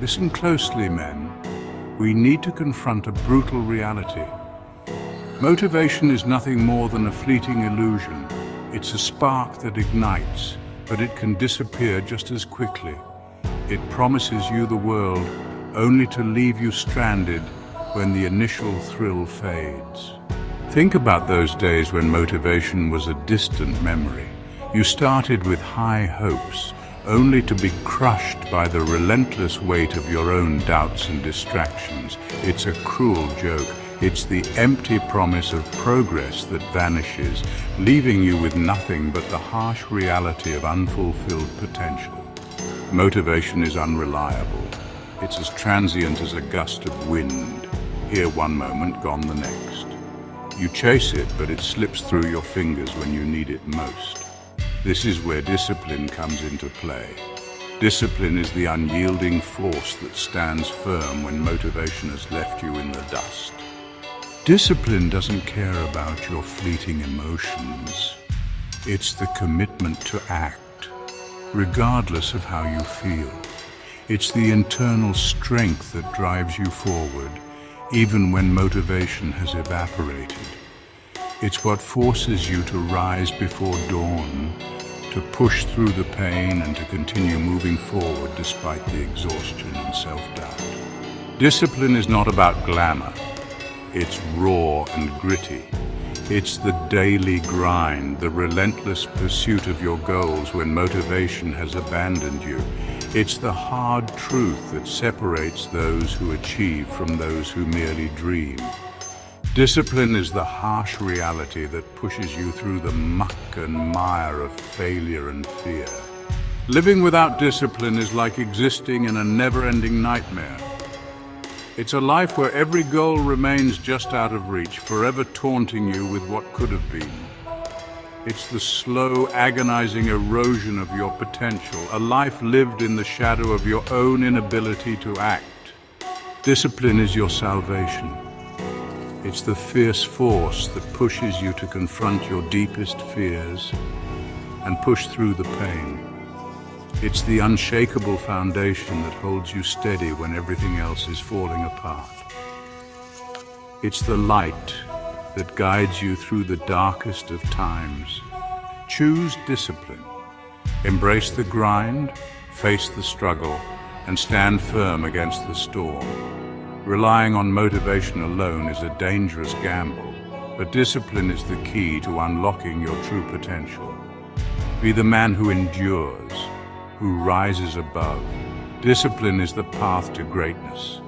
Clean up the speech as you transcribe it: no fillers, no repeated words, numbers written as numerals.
Listen closely, men. We need to confront a brutal reality. Motivation is nothing more than a fleeting illusion. It's a spark that ignites, but it can disappear just as quickly. It promises you the world, only to leave you stranded when the initial thrill fades. Think about those days when motivation was a distant memory. You started with high hopes, only to be crushed by the relentless weight of your own doubts and distractions. It's a cruel joke. It's the empty promise of progress that vanishes, leaving you with nothing but the harsh reality of unfulfilled potential. Motivation is unreliable. It's as transient as a gust of wind, here one moment, gone the next. You chase it, but it slips through your fingers when you need it most. This is where discipline comes into play. Discipline is the unyielding force that stands firm when motivation has left you in the dust. Discipline doesn't care about your fleeting emotions. It's the commitment to act, regardless of how you feel. It's the internal strength that drives you forward, even when motivation has evaporated. It's what forces you to rise before dawn, to push through the pain and to continue moving forward despite the exhaustion and self-doubt. Discipline is not about glamour. It's raw and gritty. It's the daily grind, the relentless pursuit of your goals when motivation has abandoned you. It's the hard truth that separates those who achieve from those who merely dream. Discipline is the harsh reality that pushes you through the muck and mire of failure and fear. Living without discipline is like existing in a never-ending nightmare. It's a life where every goal remains just out of reach, forever taunting you with what could have been. It's the slow, agonizing erosion of your potential, a life lived in the shadow of your own inability to act. Discipline is your salvation. It's the fierce force that pushes you to confront your deepest fears and push through the pain. It's the unshakable foundation that holds you steady when everything else is falling apart. It's the light that guides you through the darkest of times. Choose discipline. Embrace the grind, face the struggle, and stand firm against the storm. Relying on motivation alone is a dangerous gamble, but discipline is the key to unlocking your true potential. Be the man who endures, who rises above. Discipline is the path to greatness.